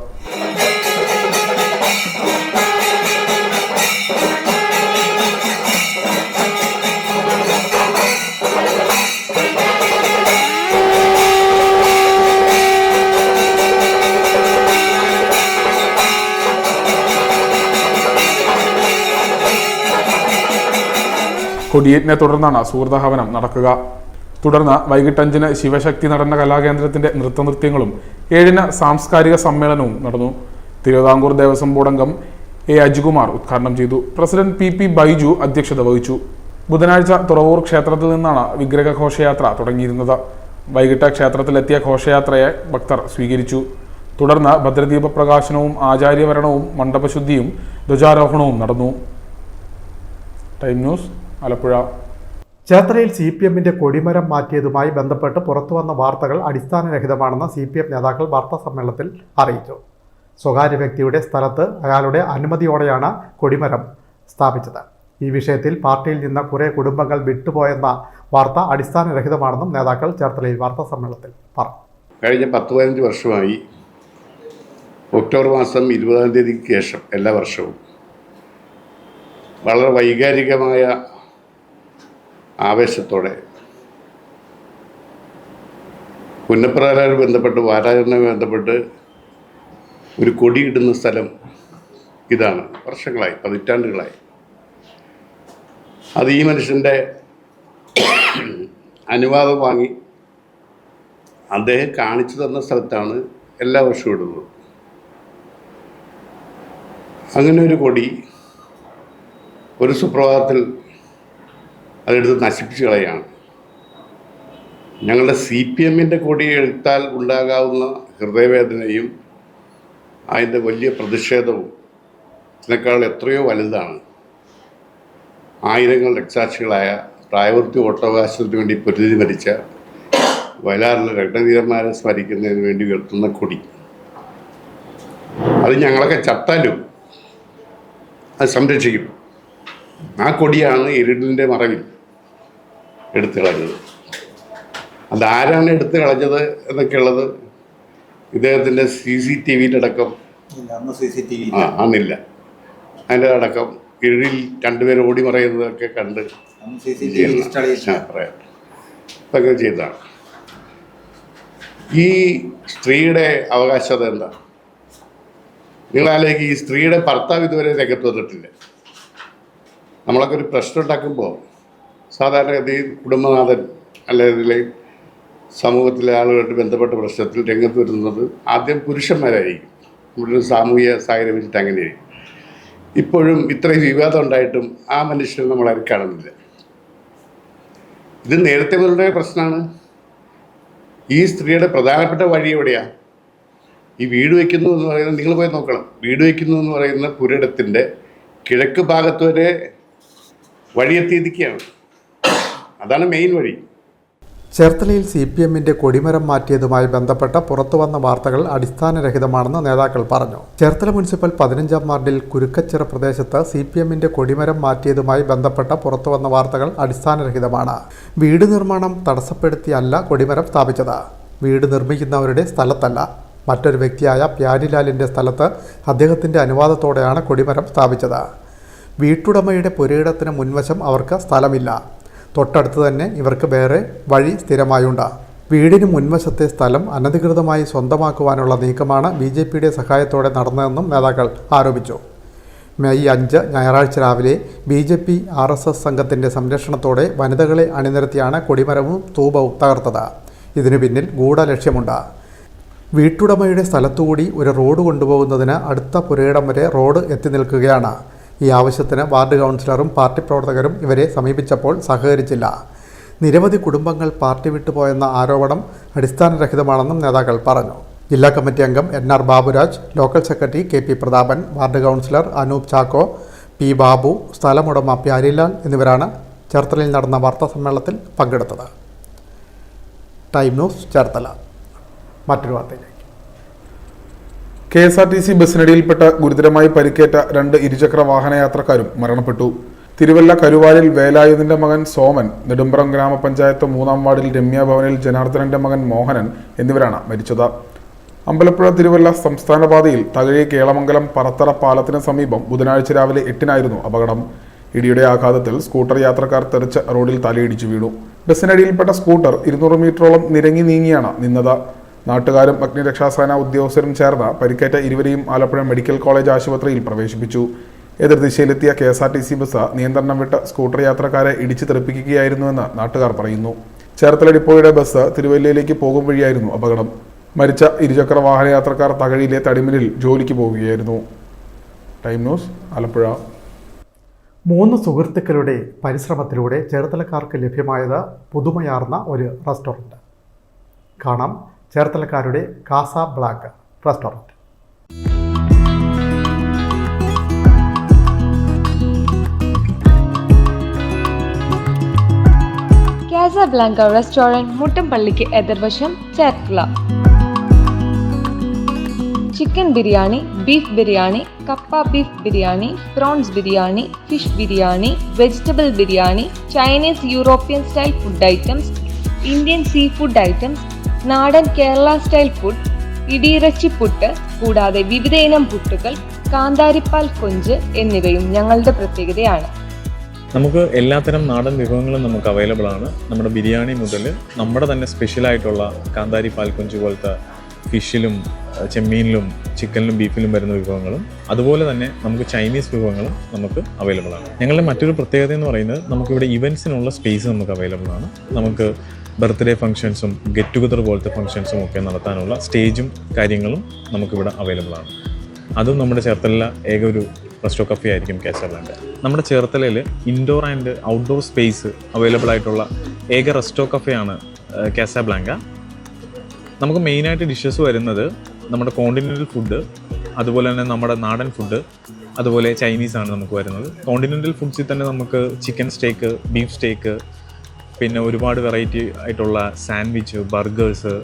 കൊടിയേറ്റിനെ തുടർന്നാണ് സുഹൃതഹവനം നടക്കുക. തുടർന്ന് വൈകിട്ട് 5-ന് ശിവശക്തി നടന്ന കലാകേന്ദ്രത്തിന്റെ നൃത്തനൃത്യങ്ങളും 7-ന് സാംസ്കാരിക സമ്മേളനവും നടന്നു. തിരുവിതാംകൂർ ദേവസ്വം ബോർഡ് അംഗം A. അജികുമാർ ഉദ്ഘാടനം ചെയ്തു. പ്രസിഡന്റ് PP ബൈജു അധ്യക്ഷത വഹിച്ചു. ബുധനാഴ്ച തുറവൂർ ക്ഷേത്രത്തിൽ നിന്നാണ് വിഗ്രഹ ഘോഷയാത്ര തുടങ്ങിയിരുന്നത്. വൈകിട്ട് ക്ഷേത്രത്തിലെത്തിയ ഘോഷയാത്രയെ ഭക്തർ സ്വീകരിച്ചു. തുടർന്ന് ഭദ്രദീപ പ്രകാശനവും ആചാര്യവരണവും മണ്ഡപശുദ്ധിയും ധ്വജാരോഹണവും നടന്നു. Time news Alappuzha. ചേർത്തലയിൽ CPMന്റെ കൊടിമരം മാറ്റിയതുമായി ബന്ധപ്പെട്ട് പുറത്തുവന്ന വാർത്തകൾ അടിസ്ഥാനരഹിതമാണെന്ന് CPM നേതാക്കൾ വാർത്താസമ്മേളനത്തിൽ അറിയിച്ചു. സ്വകാര്യ വ്യക്തിയുടെ സ്ഥലത്ത് അയാളുടെ അനുമതിയോടെയാണ് കൊടിമരം സ്ഥാപിച്ചത്. ഈ വിഷയത്തിൽ പാർട്ടിയിൽ നിന്ന് കുറേ കുടുംബങ്ങൾ വിട്ടുപോയെന്ന വാർത്ത അടിസ്ഥാനരഹിതമാണെന്നും നേതാക്കൾ ചേർത്തലയിൽ വാർത്താസമ്മേളനത്തിൽ പറഞ്ഞു. കഴിഞ്ഞ 10-15 വർഷമായി ഒക്ടോബർ മാസം 20-ാം തീയതിക്ക് ശേഷം എല്ലാ വർഷവും വളരെ വൈകാരികമായ ആവേശത്തോടെ പുന്നപ്രകാരവുമായി ബന്ധപ്പെട്ട് വാരാചരണവുമായി ബന്ധപ്പെട്ട് ഒരു കൊടിയിടുന്ന സ്ഥലം ഇതാണ്. വർഷങ്ങളായി, പതിറ്റാണ്ടുകളായി. അത് ഈ മനുഷ്യൻ്റെ അനുവാദം വാങ്ങി അദ്ദേഹം കാണിച്ചു തന്ന സ്ഥലത്താണ് എല്ലാ വർഷവും ഇടുന്നത്. അങ്ങനെ ഒരു കൊടി ഒരു സുപ്രഭാതത്തിൽ അതെടുത്ത് നശിപ്പിച്ച് കളയാണ്. ഞങ്ങളുടെ CPM-ൻ്റെ കൊടി എടുത്താൽ ഉണ്ടാകാവുന്ന ഹൃദയവേദനയും അതിൻ്റെ വലിയ പ്രതിഷേധവും ഇതിനേക്കാൾ എത്രയോ വലുതാണ് ആയിരങ്ങൾ രക്തസാക്ഷികളായ പ്രായപൂർത്തി വോട്ടവകാശത്തിന് വേണ്ടി പൊരുതി മരിച്ച വയലാറിലെ രക്തധീരന്മാരെ സ്മരിക്കുന്നതിന് വേണ്ടി ഉയർത്തുന്ന കൊടി. അത് ഞങ്ങളൊക്കെ ചത്താലും അത് സംരക്ഷിക്കും. ആ കൊടിയാണ് ഇരുട്ടിൻ്റെ മറവിൽ എടുത്തു കളഞ്ഞത്. അതാരാണ് എടുത്തു കളഞ്ഞത് എന്നൊക്കെയുള്ളത് ഇദ്ദേഹത്തിൻ്റെ CCTV-യിലടക്കം അന്നില്ല. അതിൻ്റെ അടക്കം കീഴിൽ രണ്ടുപേരും ഓടി മറയുന്നതൊക്കെ കണ്ട് പറയാം ഇതൊക്കെ ചെയ്തതാണ്. ഈ സ്ത്രീയുടെ അവകാശത എന്താ? നിങ്ങളാലേക്ക് ഈ സ്ത്രീയുടെ ഭർത്താവ് ഇതുവരെ രംഗത്ത് വന്നിട്ടില്ല. നമ്മളൊക്കെ ഒരു പ്രശ്നം ഉണ്ടാക്കുമ്പോൾ സാധാരണഗതിയിൽ കുടുംബനാഥൻ അല്ലെങ്കിൽ സമൂഹത്തിലെ ആളുകളായിട്ട് ബന്ധപ്പെട്ട പ്രശ്നത്തിൽ രംഗത്ത് വരുന്നത് ആദ്യം പുരുഷന്മാരായിരിക്കും. നമ്മുടെ ഒരു സാമൂഹിക സാഹചര്യം വെച്ചിട്ട് അങ്ങനെയായിരിക്കും. ഇപ്പോഴും ഇത്രയും വിവാദം ഉണ്ടായിട്ടും ആ മനുഷ്യനെ നമ്മളാരും കാണുന്നില്ല. ഇത് നേരത്തെ മുതലുള്ള പ്രശ്നമാണ്. ഈ സ്ത്രീയുടെ പ്രധാനപ്പെട്ട വഴി എവിടെയാണ്? ഈ വീട് വയ്ക്കുന്നു എന്ന് പറയുന്നത് നിങ്ങൾ പോയി നോക്കണം. വീട് വയ്ക്കുന്നു എന്ന് പറയുന്ന പുരയിടത്തിൻ്റെ കിഴക്ക് ഭാഗത്ത് വരെ വഴിയെത്തിയിരിക്കുകയാണ്. അതാണ് മെയിൻ വഴി. ചേർത്തലയിൽ CPM-ൻ്റെ കൊടിമരം മാറ്റിയതുമായി ബന്ധപ്പെട്ട പുറത്തുവന്ന വാർത്തകൾ അടിസ്ഥാനരഹിതമാണെന്ന് നേതാക്കൾ പറഞ്ഞു. ചേർത്തല മുനിസിപ്പൽ 15-ാം വാർഡിൽ കുരുക്കച്ചിറ പ്രദേശത്ത് CPM-ൻ്റെ കൊടിമരം മാറ്റിയതുമായി ബന്ധപ്പെട്ട പുറത്തുവന്ന വാർത്തകൾ അടിസ്ഥാനരഹിതമാണ്. വീട് നിർമ്മാണം തടസ്സപ്പെടുത്തിയല്ല കൊടിമരം സ്ഥാപിച്ചത്. വീട് നിർമ്മിക്കുന്നവരുടെ സ്ഥലത്തല്ല, മറ്റൊരു വ്യക്തിയായ പ്യാരിലാലിൻ്റെ സ്ഥലത്ത് അദ്ദേഹത്തിൻ്റെ അനുവാദത്തോടെയാണ് കൊടിമരം സ്ഥാപിച്ചത്. വീട്ടുടമയുടെ പുരയിടത്തിന് മുൻവശം അവർക്ക് സ്ഥലമില്ല. തൊട്ടടുത്ത് തന്നെ ഇവർക്ക് വേറെ വഴി സ്ഥിരമായുണ്ട്. വീടിന് മുൻവശത്തെ സ്ഥലം അനധികൃതമായി സ്വന്തമാക്കുവാനുള്ള നീക്കമാണ് BJP-യുടെ സഹായത്തോടെ നടന്നതെന്നും നേതാക്കൾ ആരോപിച്ചു. മെയ് 5 ഞായറാഴ്ച രാവിലെ BJP RSS സംഘത്തിൻ്റെ സംരക്ഷണത്തോടെ വനിതകളെ അണിനിരത്തിയാണ് കൊടിമരവും സ്തൂപവും തകർത്തത്. ഇതിനു പിന്നിൽ ഗൂഢലക്ഷ്യമുണ്ട്. വീട്ടുടമയുടെ സ്ഥലത്തുകൂടി ഒരു റോഡ് കൊണ്ടുപോകുന്നതിന് അടുത്ത പുരയിടം വരെ റോഡ് എത്തി നിൽക്കുകയാണ്. ഈ ആവശ്യത്തിന് വാർഡ് കൗൺസിലറും പാർട്ടി പ്രവർത്തകരും ഇവരെ സമീപിച്ചപ്പോൾ സഹകരിച്ചില്ല. നിരവധി കുടുംബങ്ങൾ പാർട്ടി വിട്ടുപോയെന്ന ആരോപണം അടിസ്ഥാനരഹിതമാണെന്നും നേതാക്കൾ പറഞ്ഞു. ജില്ലാ കമ്മിറ്റി അംഗം NR Baburaj, local secretary KP Prathapan, ward councillor Anoop Chacko, P Babu, സ്ഥലമുടമ പ്യാരിലാൽ എന്നിവരാണ് ചേർത്തലയിൽ നടന്ന വാർത്താസമ്മേളനത്തിൽ പങ്കെടുത്തത്. Time news Cherthala. മറ്റൊരു വാർത്തയിലേക്ക്. KSRTC ബസ്സിനടിയിൽപ്പെട്ട ഗുരുതരമായി പരിക്കേറ്റ 2 ഇരുചക്ര വാഹനയാത്രക്കാരും മരണപ്പെട്ടു. തിരുവല്ല കരുവാലിൽ വേലായുധന്റെ മകൻ സോമൻ, നെടുമ്പ്രം ഗ്രാമപഞ്ചായത്ത് 3-ാം വാർഡിൽ രമ്യ ഭവനിൽ ജനാർദ്ദനന്റെ മകൻ മോഹനൻ എന്നിവരാണ് മരിച്ചത്. അമ്പലപ്പുഴ തിരുവല്ല സംസ്ഥാന പാതയിൽ തകഴി കേളമംഗലം പറത്തറ പാലത്തിന് സമീപം ബുധനാഴ്ച രാവിലെ 8-നായിരുന്നു അപകടം. ഇടിയുടെ ആഘാതത്തിൽ സ്കൂട്ടർ യാത്രക്കാർ തെറിച്ച് റോഡിൽ തലയിടിച്ചു വീണു. ബസ്സിനടിയിൽപ്പെട്ട സ്കൂട്ടർ 200 മീറ്ററോളം നിരങ്ങി നീങ്ങിയാണ് നിന്നത്. നാട്ടുകാരും അഗ്നിരക്ഷാസേന ഉദ്യോഗസ്ഥരും ചേർന്ന് പരിക്കേറ്റ ഇരുവരെയും ആലപ്പുഴ മെഡിക്കൽ കോളേജ് ആശുപത്രിയിൽ പ്രവേശിപ്പിച്ചു. എതിർദിശയിലെത്തിയ KSRTC ബസ് നിയന്ത്രണം വിട്ട് സ്കൂട്ടർ യാത്രക്കാരെ ഇടിച്ചു തെറിപ്പിക്കുകയായിരുന്നുവെന്ന് നാട്ടുകാർ പറയുന്നു. ചേർത്തല ഡിപ്പോയുടെ ബസ് തിരുവല്ലയിലേക്ക് പോകും വഴിയായിരുന്നു അപകടം. മരിച്ച ഇരുചക്ര വാഹനയാത്രക്കാർ തകഴിയിലെ തടിമിലിൽ ജോലിക്ക് പോവുകയായിരുന്നു. Time news Alappuzha. 3 സുഹൃത്തുക്കളുടെ പരിശ്രമത്തിലൂടെ ചേർത്തലക്കാർക്ക് ലഭ്യമായത് പുതുമയാർന്ന ഒരു റെസ്റ്റോറൻറ്റ്. കാണാം ചേർത്തലക്കാരുടെ Casablanca restaurant. Casablanca restaurant, മുട്ടമ്പള്ളിക്ക് എതിർവശം, ചേർത്തല. ചിക്കൻ ബിരിയാണി, ബീഫ് ബിരിയാണി, കപ്പ beef biryani, prawns biryani, fish biryani, vegetable biryani, Chinese European style food items, Indian sea food items, നാടൻ കേരള സ്റ്റൈൽ ഫുഡ്, ഇടിയിറച്ചിപ്പുട്ട്, കൂടാതെ വിവിധ ഇനം പുട്ടുകൾ, കാന്താരിപ്പാൽ കൊഞ്ച് എന്നിവയും ഞങ്ങളുടെ പ്രത്യേകതയാണ്. നമുക്ക് എല്ലാത്തരം നാടൻ വിഭവങ്ങളും നമുക്ക് അവൈലബിൾ ആണ്. നമ്മുടെ ബിരിയാണി മുതൽ നമ്മുടെ തന്നെ സ്പെഷ്യലായിട്ടുള്ള കാന്താരി പാൽക്കൊഞ്ച് പോലത്തെ ഫിഷിലും ചെമ്മീനിലും ചിക്കനിലും ബീഫിലും വരുന്ന വിഭവങ്ങളും, അതുപോലെ തന്നെ നമുക്ക് ചൈനീസ് വിഭവങ്ങളും നമുക്ക് അവൈലബിൾ ആണ്. ഞങ്ങളുടെ മറ്റൊരു പ്രത്യേകത എന്ന് പറയുന്നത് നമുക്കിവിടെ ഇവൻറ്റ്സിനുള്ള സ്പേസ് നമുക്ക് അവൈലബിൾ ആണ്. നമുക്ക് ബർത്ത്ഡേ ഫംഗ്ഷൻസും ഗെറ്റ് ടുഗദർ പോലത്തെ ഫംഗ്ഷൻസും ഒക്കെ നടത്താനുള്ള സ്റ്റേജും കാര്യങ്ങളും നമുക്കിവിടെ അവൈലബിൾ ആണ്. അതും നമ്മുടെ ചേർത്തല ഏക ഒരു റെസ്റ്റോ കഫേ ആയിരിക്കും കാസാബ്ലാങ്ക. നമ്മുടെ ചേർത്തലയിൽ indoor and outdoor space available ആയിട്ടുള്ള ഏക റെസ്റ്റോ കഫേ ആണ് കാസാബ്ലാങ്ക. നമുക്ക് മെയിനായിട്ട് ഡിഷസ് വരുന്നത് നമ്മുടെ കോണ്ടിനെൻ്റൽ ഫുഡ്, അതുപോലെ തന്നെ നമ്മുടെ നാടൻ ഫുഡ്, അതുപോലെ ചൈനീസാണ് നമുക്ക് വരുന്നത്. കോണ്ടിനെൻ്റൽ ഫുഡ്സിൽ തന്നെ നമുക്ക് ചിക്കൻ സ്റ്റേക്ക്, ബീഫ് സ്റ്റേക്ക്, പിന്നെ ഒരുപാട് വെറൈറ്റി ആയിട്ടുള്ള സാൻഡ്വിച്ച്, ബർഗേഴ്സ്,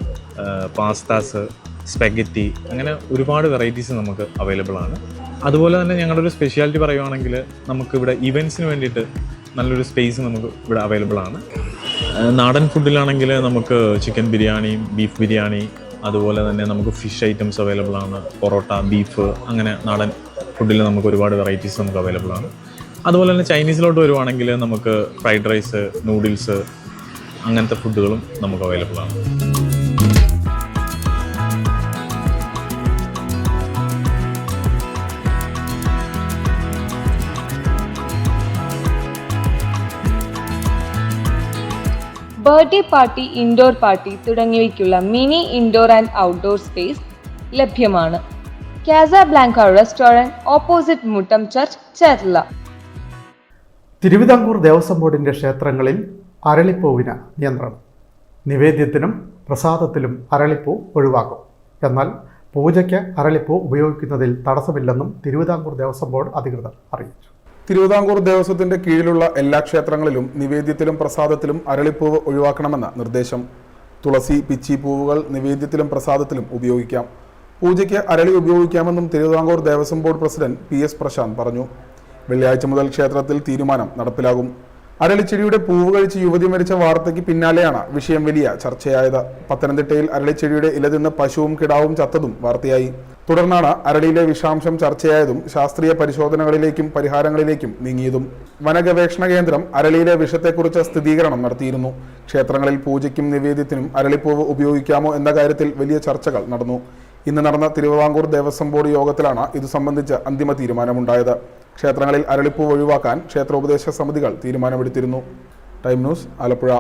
പാസ്താസ്, സ്പെഗറ്റി, അങ്ങനെ ഒരുപാട് വെറൈറ്റീസ് നമുക്ക് അവൈലബിൾ ആണ്. അതുപോലെ തന്നെ ഞങ്ങളുടെ ഒരു സ്പെഷ്യാലിറ്റി പറയുവാണെങ്കിൽ നമുക്കിവിടെ ഇവൻറ്റ്സിന് വേണ്ടിയിട്ട് നല്ലൊരു സ്പേസ് നമുക്ക് ഇവിടെ അവൈലബിൾ ആണ്. നാടൻ ഫുഡിലാണെങ്കിൽ നമുക്ക് ചിക്കൻ ബിരിയാണി, ബീഫ് ബിരിയാണി, അതുപോലെ തന്നെ നമുക്ക് ഫിഷ് ഐറ്റംസ് അവൈലബിൾ ആണ്. പൊറോട്ട, ബീഫ്, അങ്ങനെ നാടൻ ഫുഡിൽ നമുക്ക് ഒരുപാട് വെറൈറ്റീസ് നമുക്ക് അവൈലബിൾ ആണ്. അതുപോലെ തന്നെ ചൈനീസിലോട്ട് വരുവാണെങ്കിൽ നമുക്ക് ഫ്രൈഡ് റൈസ്, നൂഡിൽസ്, അങ്ങനത്തെ ഫുഡുകളും നമുക്ക് അവൈലബിൾ ആണ്. ബർത്ത്ഡേ പാർട്ടി, ഇൻഡോർ പാർട്ടി തുടങ്ങിയവയ്ക്കുള്ള mini indoor and outdoor space ലഭ്യമാണ്. Casablanca restaurant, opposite Muttam church, Cherthala. Thiruvithamkoor Devaswom ബോർഡിൻ്റെ ക്ഷേത്രങ്ങളിൽ അരളിപ്പൂവിന് നിയന്ത്രണം. നിവേദ്യത്തിനും പ്രസാദത്തിലും അരളിപ്പൂ ഒഴിവാക്കും. എന്നാൽ പൂജയ്ക്ക് അരളിപ്പൂ ഉപയോഗിക്കുന്നതിൽ തടസ്സമില്ലെന്നും തിരുവിതാംകൂർ ദേവസ്വം ബോർഡ് അധികൃതർ അറിയിച്ചു. തിരുവിതാംകൂർ ദേവസ്വത്തിന്റെ കീഴിലുള്ള എല്ലാ ക്ഷേത്രങ്ങളിലും നിവേദ്യത്തിലും പ്രസാദത്തിലും അരളിപ്പൂവ് ഒഴിവാക്കണമെന്ന നിർദ്ദേശം. തുളസി, പിച്ചി പൂവുകൾ നിവേദ്യത്തിലും പ്രസാദത്തിലും ഉപയോഗിക്കാം. പൂജയ്ക്ക് അരളി ഉപയോഗിക്കാമെന്നും Thiruvithamkoor Devaswom board president PS Prasanth പറഞ്ഞു. വെള്ളിയാഴ്ച മുതൽ ക്ഷേത്രത്തിൽ തീരുമാനം നടപ്പിലാകും. അരളിച്ചെടിയുടെ പൂവ് കഴിച്ച് യുവതി മരിച്ച വാർത്തയ്ക്ക് പിന്നാലെയാണ് വിഷയം വലിയ ചർച്ചയായത്. പത്തനംതിട്ടയിൽ അരളിച്ചെടിയുടെ ഇല തിന്ന് പശുവും കിടാവും ചത്തതും വാർത്തയായി. തുടർന്നാണ് അരളിയിലെ വിഷാംശം ചർച്ചയായതും ശാസ്ത്രീയ പരിശോധനകളിലേക്കും പരിഹാരങ്ങളിലേക്കും നീങ്ങിയതും. വനഗവേഷണ കേന്ദ്രം അരളിയിലെ വിഷത്തെക്കുറിച്ച് സ്ഥിരീകരണം നടത്തിയിരുന്നു. ക്ഷേത്രങ്ങളിൽ പൂജയ്ക്കും നിവേദ്യത്തിനും അരളിപ്പൂവ് ഉപയോഗിക്കാമോ എന്ന കാര്യത്തിൽ വലിയ ചർച്ചകൾ നടന്നു. ഇന്ന് നടന്ന തിരുവിതാംകൂർ ദേവസ്വം ബോർഡ് യോഗത്തിലാണ് ഇതു സംബന്ധിച്ച് അന്തിമ തീരുമാനമുണ്ടായത്. ക്ഷേത്രങ്ങളിൽ അരളിപ്പൂവ് ഒഴിവാക്കാൻ ക്ഷേത്രോപദേശ സമിതികൾ തീരുമാനമെടുത്തിരുന്നു. Time news, Alappuzha.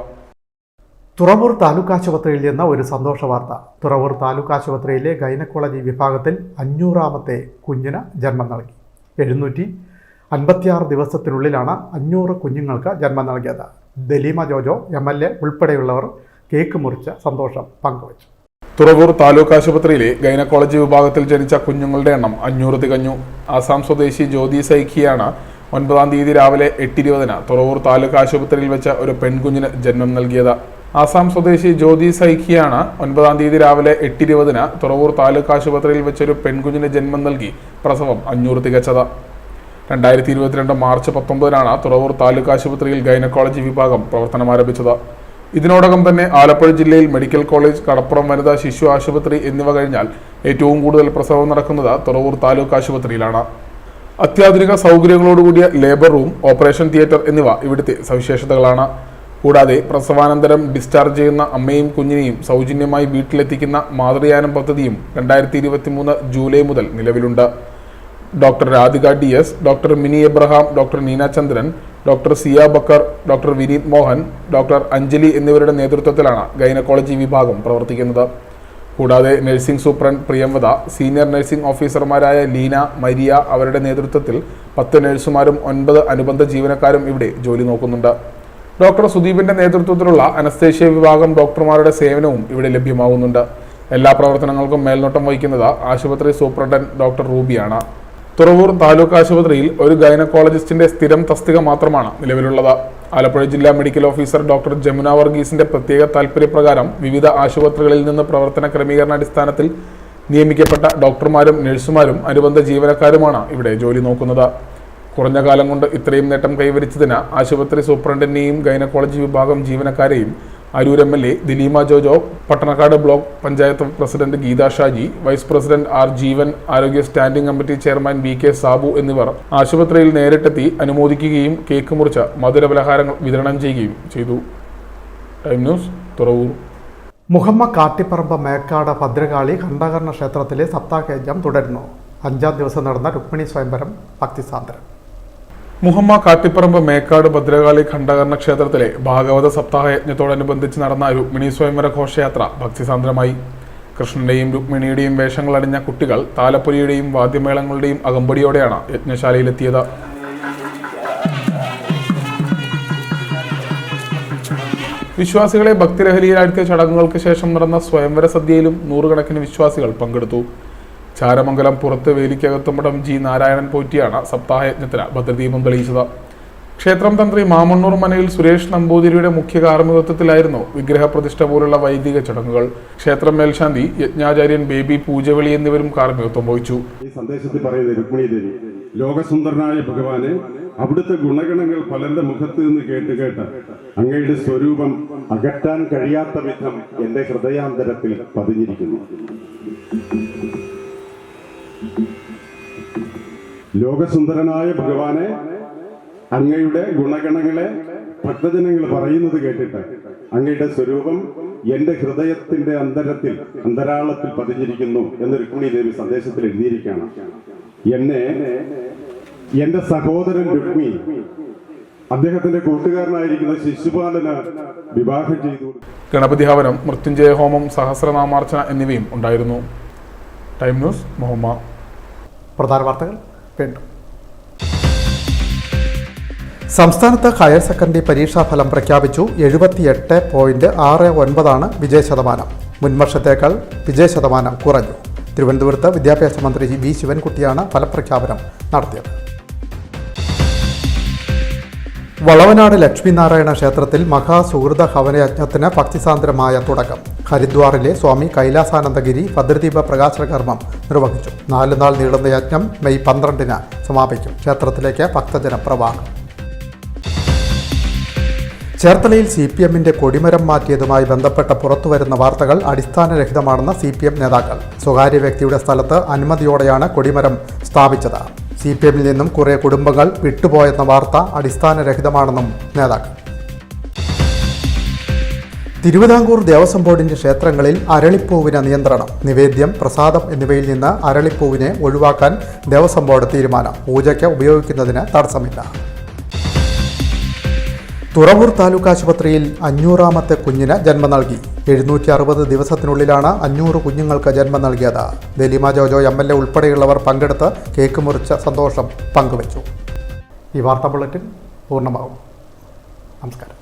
തുറവൂർ താലൂക്ക് ആശുപത്രിയിൽ നിന്ന് ഒരു സന്തോഷ വാർത്ത. തുറവൂർ താലൂക്ക് ആശുപത്രിയിലെ ഗൈനക്കോളജി വിഭാഗത്തിൽ 500ാമത്തെ കുഞ്ഞിന് ജന്മം നൽകി. 756 ദിവസത്തിനുള്ളിലാണ് 500 കുഞ്ഞുങ്ങൾക്ക് ജന്മം നൽകിയത്. ദലീമ ജോജോ MLA ഉൾപ്പെടെയുള്ളവർ കേക്ക് മുറിച്ച് സന്തോഷം പങ്കുവച്ചു. തുറവൂർ താലൂക്ക് ആശുപത്രിയിലെ ഗൈനക്കോളജി വിഭാഗത്തിൽ ജനിച്ച കുഞ്ഞുങ്ങളുടെ എണ്ണം 500 തികഞ്ഞു. ആസാം സ്വദേശി ജ്യോതി സൈഖിയാണ് 9-ാം തീയതി രാവിലെ 8:20 തുറവൂർ താലൂക്ക് ആശുപത്രിയിൽ വെച്ച ഒരു പെൺകുഞ്ഞിന് ജന്മം നൽകിയത്. ആസാം സ്വദേശി ജ്യോതി സൈഖിയാണ് 9-ാം തീയതി രാവിലെ 8:20 തുറവൂർ താലൂക്ക് ആശുപത്രിയിൽ വെച്ചൊരു പെൺകുഞ്ഞിന് ജന്മം നൽകി പ്രസവം 500 തികച്ചത്. 2022 മാർച്ച് 19 തുറവൂർ താലൂക്ക് ആശുപത്രിയിൽ ഗൈനക്കോളജി വിഭാഗം പ്രവർത്തനം ആരംഭിച്ചത്. ഇതിനോടകം തന്നെ ആലപ്പുഴ ജില്ലയിൽ മെഡിക്കൽ കോളേജ്, കടപ്പുറം വനിതാ ശിശു ആശുപത്രി എന്നിവ കഴിഞ്ഞാൽ ഏറ്റവും കൂടുതൽ പ്രസവം നടക്കുന്നത് തുറവൂർ താലൂക്ക് ആശുപത്രിയിലാണ്. അത്യാധുനിക സൗകര്യങ്ങളോടുകൂടിയ ലേബർ റൂം, ഓപ്പറേഷൻ തിയേറ്റർ എന്നിവ ഇവിടുത്തെ സവിശേഷതകളാണ്. കൂടാതെ പ്രസവാനന്തരം ഡിസ്ചാർജ് ചെയ്യുന്ന അമ്മയും കുഞ്ഞിനെയും സൗജന്യമായി വീട്ടിലെത്തിക്കുന്ന മാതൃയാനം പദ്ധതിയും 2023 ജൂലൈ മുതൽ നിലവിലുണ്ട്. Doctor Radhika DS, doctor Mini Abraham, doctor Neena Chandran, doctor Siya Bakkar, doctor Vineeth Mohan, doctor Anjali എന്നിവരുടെ നേതൃത്വത്തിലാണ് ഗൈനക്കോളജി വിഭാഗം പ്രവർത്തിക്കുന്നത്. കൂടാതെ nursing superintendent Priyamvada, senior nursing ഓഫീസർമാരായ ലീന, മരിയ അവരുടെ നേതൃത്വത്തിൽ 10 നഴ്സുമാരും 9 അനുബന്ധ ജീവനക്കാരും ഇവിടെ ജോലി നോക്കുന്നുണ്ട്. ഡോക്ടർ സുദീപിന്റെ നേതൃത്വത്തിലുള്ള അനസ്തേഷ്യ വിഭാഗം ഡോക്ടർമാരുടെ സേവനവും ഇവിടെ ലഭ്യമാകുന്നുണ്ട്. എല്ലാ പ്രവർത്തനങ്ങൾക്കും മേൽനോട്ടം വഹിക്കുന്നത് ആശുപത്രി സൂപ്രണ്ടന്റ് ഡോക്ടർ റൂബിയാണ്. തുറവൂർ താലൂക്ക് ആശുപത്രിയിൽ ഒരു ഗൈനക്കോളജിസ്റ്റിന്റെ സ്ഥിരം തസ്തിക മാത്രമാണ് നിലവിലുള്ളത്. ആലപ്പുഴ ജില്ലാ മെഡിക്കൽ ഓഫീസർ ഡോക്ടർ ജമുന വർഗീസിന്റെ പ്രത്യേക താൽപര്യപ്രകാരം വിവിധ ആശുപത്രികളിൽ നിന്ന് പ്രവർത്തന ക്രമീകരണാടിസ്ഥാനത്തിൽ നിയമിക്കപ്പെട്ട ഡോക്ടർമാരും നഴ്സുമാരും അനുബന്ധ ജീവനക്കാരുമാണ് ഇവിടെ ജോലി നോക്കുന്നത്. കുറഞ്ഞ കാലം കൊണ്ട് ഇത്രയും നേട്ടം കൈവരിച്ചതിന് ആശുപത്രി സൂപ്രണ്ടിനെയും ഗൈനക്കോളജി വിഭാഗം ജീവനക്കാരെയും Aroor MLA Daleema Jojo, Pattanakkad block panchayat president Geetha Shaji, vice president R Jeevan, ആരോഗ്യ standing committee chairman VK Sabu എന്നിവർ ആശുപത്രിയിൽ നേരിട്ടെത്തി അനുമോദിക്കുകയും കേക്ക് മുറിച്ച് മധുരപലഹാരങ്ങൾ വിതരണം ചെയ്യുകയും ചെയ്തു. Time news, Thuravoor. മുഹമ്മദ് കാട്ടിപ്പറമ്പ് മേക്കാട് ഭദ്രകാളി ഖണ്ഡകർണ ക്ഷേത്രത്തിലെ സപ്താഹയജ്ഞം തുടരുന്നു. 5-ാം ദിവസം നടന്ന രുക്മിണി സ്വയംവരം ഭക്തിസാന്ദ്രം. മുഹമ്മദ് കാട്ടിപ്പറമ്പ് മേക്കാട് ഭദ്രകാളി ഖണ്ഡകർണ ക്ഷേത്രത്തിലെ ഭാഗവത സപ്താഹയജ്ഞത്തോടനുബന്ധിച്ച് നടന്ന രുക്മിണി സ്വയംവര ഘോഷയാത്ര ഭക്തിസാന്ദ്രമായി. കൃഷ്ണന്റെയും രുക്മിണിയുടെയും വേഷങ്ങളണിഞ്ഞ കുട്ടികൾ താലപ്പൊലിയുടെയും വാദ്യമേളങ്ങളുടെയും അകമ്പടിയോടെയാണ് യജ്ഞശാലയിലെത്തിയത്. വിശ്വാസികളെ ഭക്തിരഹലിയിലാഴ്ത്തിയ ചടങ്ങുകൾക്ക് ശേഷം നടന്ന സ്വയംവര സദ്യയിലും നൂറുകണക്കിന് വിശ്വാസികൾ പങ്കെടുത്തു. ചാരമംഗലം പുറത്ത് വേലിക്കകത്തുമഠം ജി നാരായണൻ പോറ്റിയാണ് സപ്താഹയജ്ഞത്തിന് ഭദ്രദീപം തെളിയിച്ചത്. ക്ഷേത്രം തന്ത്രി മാമണ്ണൂർ മനയിൽ സുരേഷ് നമ്പൂതിരിയുടെ മുഖ്യ കാർമ്മികത്വത്തിലായിരുന്നു വിഗ്രഹപ്രതിഷ്ഠ പോലുള്ള വൈദിക ചടങ്ങുകൾ. ക്ഷേത്രം മേൽശാന്തി യജ്ഞാചാര്യൻ ബേബി പൂജവെളി എന്നിവരും കാർമ്മികത്വം വഹിച്ചു. ഈ സന്ദേശത്തിൽ പറയുന്ന രുക്മിണി ദേവി ലോകസുന്ദരനായ ഭഗവാനെ അവിടുത്തെ ഗുണഗണങ്ങൾ പലരുടെ മുഖത്ത് നിന്ന് കേട്ട് അങ്ങയുടെ സ്വരൂപം അകറ്റാൻ കഴിയാത്ത വിധം എന്റെ ഹൃദയാന്തരത്തിൽ പതിഞ്ഞിരിക്കുന്നു. ലോകസുന്ദരനായ ഭഗവാനെ അങ്ങയുടെ ഗുണഗണങ്ങളെ ഭക്തജനങ്ങൾ പറയുന്നത് കേട്ടിട്ട് അങ്ങയുടെ സ്വരൂപം എന്റെ ഹൃദയത്തിന്റെ അന്തരാളത്തിൽ പതിഞ്ഞിരിക്കുന്നു എന്ന് രുക്മിണി ദേവി സന്ദേശത്തിൽ എഴുതിയിരിക്കുകയാണ്. എന്നെ എന്റെ സഹോദരൻ രുക്മി അദ്ദേഹത്തിന്റെ കൂട്ടുകാരനായിരിക്കുന്ന ശിശുപാലന് വിവാഹം ചെയ്തു. ഗണപതി ഹവനം, മൃത്യുഞ്ജയ ഹോമം, സഹസ്രനാമാർച്ചന എന്നിവയും ഉണ്ടായിരുന്നു. Time news, Muhamma. പ്രധാന വാർത്തകൾ വീണ്ടും. സംസ്ഥാനത്ത് ഹയർ സെക്കൻഡറി പരീക്ഷാഫലം പ്രഖ്യാപിച്ചു. 78.69 വിജയശതമാനം. മുൻവർഷത്തേക്കാൾ വിജയശതമാനം കുറഞ്ഞു. തിരുവനന്തപുരത്ത് വിദ്യാഭ്യാസ മന്ത്രി വി ശിവൻകുട്ടിയാണ് ഫലപ്രഖ്യാപനം നടത്തിയത്. വളവനാട് ലക്ഷ്മിനാരായണ ക്ഷേത്രത്തിൽ മഹാസുഹൃത ഹവനയജ്ഞത്തിന് ഭക്തിസാന്ദ്രമായ തുടക്കം. ഹരിദ്വാറിലെ സ്വാമി കൈലാസാനന്ദഗിരി ഭദ്രദീപ പ്രകാശന കർമ്മം നിർവഹിച്ചു. 4 നാൾ നീളുന്ന യജ്ഞം മെയ് 12 സമാപിക്കും. ക്ഷേത്രത്തിലേക്ക് ഭക്തജന പ്രവാഹം. ചേർത്തലയിൽ CPMന്റെ കൊടിമരം മാറ്റിയതുമായി ബന്ധപ്പെട്ട പുറത്തുവരുന്ന വാർത്തകൾ അടിസ്ഥാനരഹിതമാണെന്ന് CPM നേതാക്കൾ. സ്വകാര്യ വ്യക്തിയുടെ സ്ഥലത്ത് അനുമതിയോടെയാണ് കൊടിമരം സ്ഥാപിച്ചത്. CPMൽ നിന്നും കുറേ കുടുംബങ്ങൾ വിട്ടുപോയെന്ന വാർത്ത അടിസ്ഥാനരഹിതമാണെന്നും നേതാക്കൾ. തിരുവിതാംകൂർ ദേവസ്വം ബോർഡിന്റെ ക്ഷേത്രങ്ങളിൽ അരളിപ്പൂവിന് നിയന്ത്രണം. നിവേദ്യം, പ്രസാദം എന്നിവയിൽ നിന്ന് അരളിപ്പൂവിനെ ഒഴിവാക്കാൻ ദേവസ്വം ബോർഡ് തീരുമാനം. പൂജയ്ക്ക് ഉപയോഗിക്കുന്നതിന് തടസ്സമില്ല. തുറവൂർ താലൂക്ക് ആശുപത്രിയിൽ 500ാമത്തെ കുഞ്ഞിന് ജന്മം നൽകി. 760 ദിവസത്തിനുള്ളിലാണ് 500 കുഞ്ഞുങ്ങൾക്ക് ജന്മം നൽകിയത്. ദലീമ ജോജോ MLA ഉൾപ്പെടെയുള്ളവർ പങ്കെടുത്ത് കേക്ക് മുറിച്ച സന്തോഷം പങ്കുവച്ചു. ഈ വാർത്താ ബുള്ളറ്റിൻ പൂർണ്ണമാകും. നമസ്കാരം.